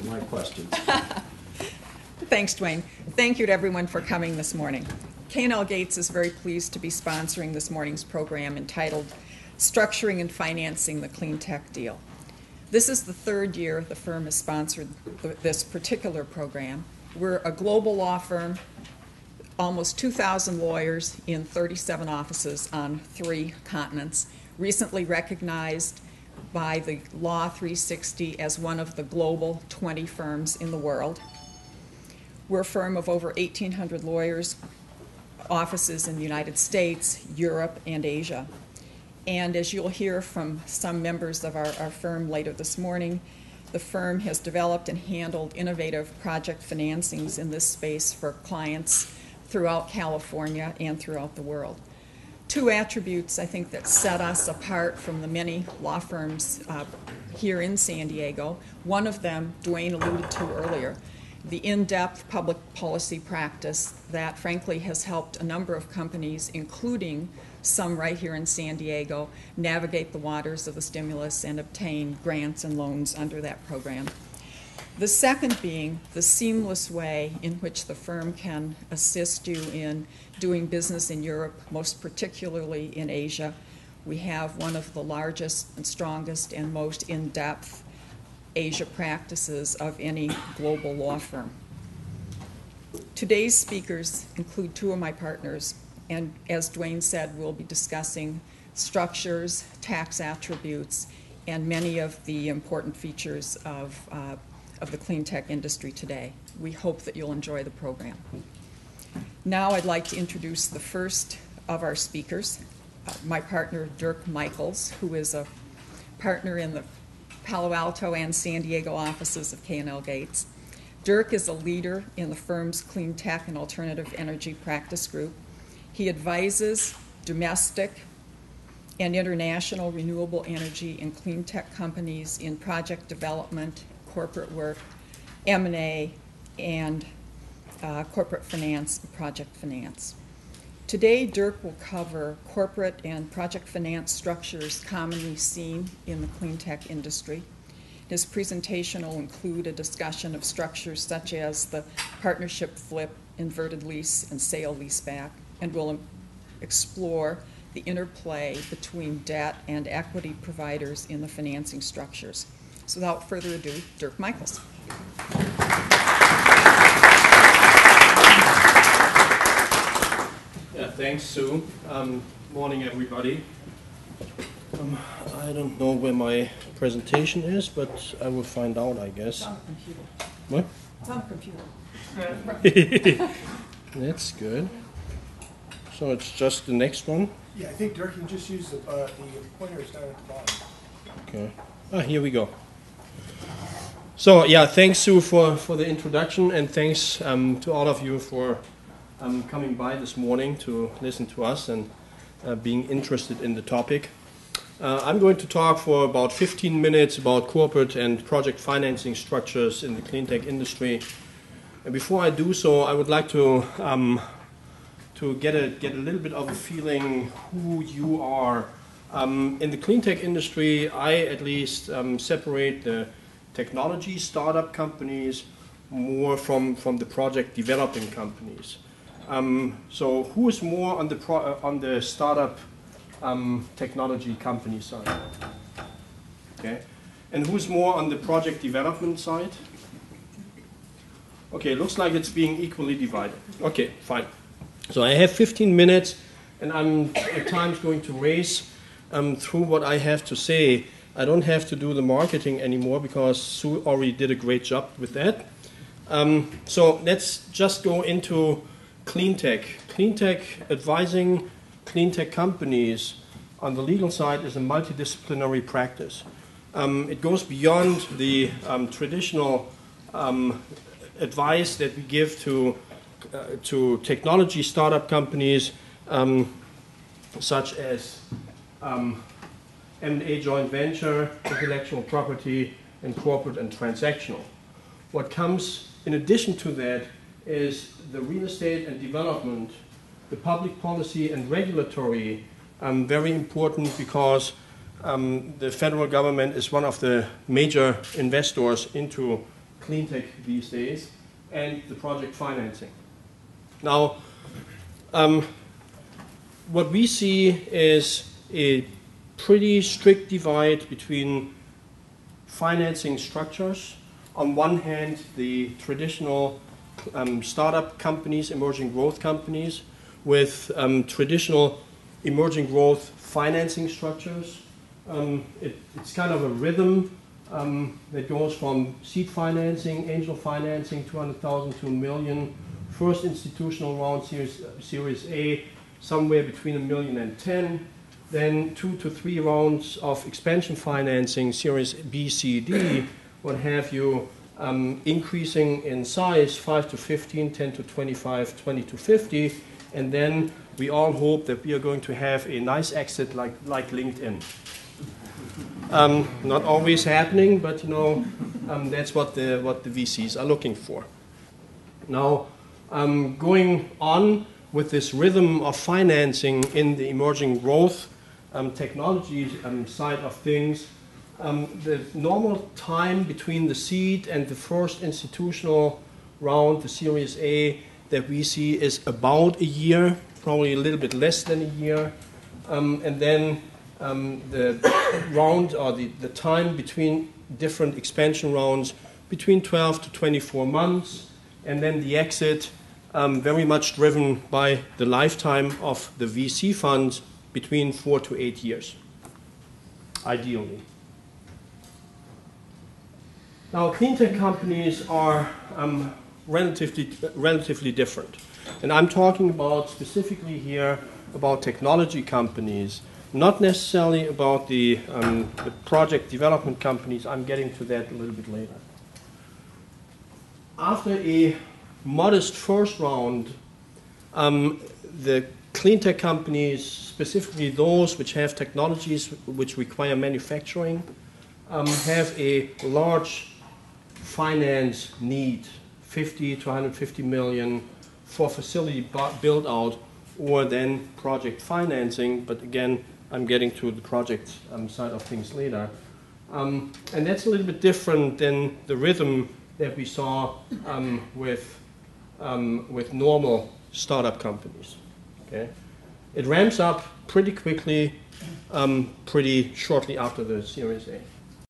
my questions. Thanks, Dwayne. Thank you to everyone for coming this morning. K&L Gates is very pleased to be sponsoring this morning's program entitled Structuring and Financing the Clean Tech Deal. This is the third year the firm has sponsored this particular program. We're a global law firm, almost 2,000 lawyers in 37 offices on 3 continents, recently recognized by the Law 360 as one of the global 20 firms in the world. We're a firm of over 1,800 lawyers, offices in the United States, Europe, and Asia. And as you'll hear from some members of our firm later this morning, the firm has developed and handled innovative project financings in this space for clients throughout California and throughout the world. 2 attributes, I think, that set us apart from the many law firms here in San Diego. One of them, Dwayne alluded to earlier, the in-depth public policy practice that, frankly, has helped a number of companies, including some right here in San Diego, navigate the waters of the stimulus and obtain grants and loans under that program. The second being the seamless way in which the firm can assist you in doing business in Europe, most particularly in Asia. We have one of the largest and strongest and most in-depth Asia practices of any global law firm. Today's speakers include 2 of my partners, and as Dwayne said, we'll be discussing structures, tax attributes, and many of the important features of the clean tech industry today. We hope that you'll enjoy the program. Now I'd like to introduce the first of our speakers, my partner Dirk Michaels, who is a partner in the Palo Alto and San Diego offices of K&L Gates. Dirk is a leader in the firm's clean tech and alternative energy practice group. He advises domestic and international renewable energy and clean tech companies in project development, corporate work, M&A, and corporate finance and project finance. Today, Dirk will cover corporate and project finance structures commonly seen in the clean tech industry. His presentation will include a discussion of structures such as the partnership flip, inverted lease, and sale leaseback, and will explore the interplay between debt and equity providers in the financing structures. So without further ado, Dirk Michaels. Yeah, thanks, Sue. Morning, everybody. I don't know where my presentation is, but I will find out, I guess. It's on the computer. What? It's on the computer. That's good. So it's just the next one? Yeah, I think Dirk can just use the pointers down at the bottom. Okay. Ah, here we go. So yeah, thanks, Sue, for the introduction, and thanks to all of you for coming by this morning to listen to us and being interested in the topic. I'm going to talk for about 15 minutes about corporate and project financing structures in the clean tech industry. And before I do so, I would like to get a little bit of a feeling who you are. In the clean tech industry, I at least separate the technology startup companies more from the project developing companies. So who is more on the startup technology company side? Okay, and who's more on the project development side? Okay, looks like it's being equally divided. Okay, fine. So I have 15 minutes, and I'm at times going to race through what I have to say. I don't have to do the marketing anymore because Sue already did a great job with that. So let's just go into clean tech. Clean tech advising clean tech companies on the legal side is a multidisciplinary practice. It goes beyond the traditional advice that we give to technology startup companies such as M&A joint venture, intellectual property, and corporate and transactional. What comes in addition to that is the real estate and development, the public policy and regulatory, very important because the federal government is one of the major investors into clean tech these days, and the project financing. Now, what we see is a pretty strict divide between financing structures. On one hand, the traditional startup companies, emerging growth companies, with traditional emerging growth financing structures. It's kind of a rhythm that goes from seed financing, angel financing, 200,000 to 1 million, first institutional round, Series A, somewhere between 1 million and 10, then 2 to 3 rounds of expansion financing, Series B, C, D, what have you, increasing in size, 5 to 15, 10 to 25, 20 to 50, and then we all hope that we are going to have a nice exit like LinkedIn. Not always happening, but that's what the VCs are looking for. Now, going on with this rhythm of financing in the emerging growth technology side of things, the normal time between the seed and the first institutional round, the Series A, that we see is about a year, probably a little bit less than a year. And then the round or the time between different expansion rounds between 12 to 24 months. And then the exit very much driven by the lifetime of the VC funds between 4 to 8 years, ideally. Now, clean tech companies are relatively different. And I'm talking about specifically here about technology companies, not necessarily about the project development companies. I'm getting to that a little bit later. After a modest first round, the clean tech companies, specifically those which have technologies which require manufacturing, have a large finance need, 50 to 150 million for facility build out or then project financing. But again, I'm getting to the project side of things later. And that's a little bit different than the rhythm that we saw with normal startup companies. Okay? It ramps up pretty quickly, pretty shortly after the Series A.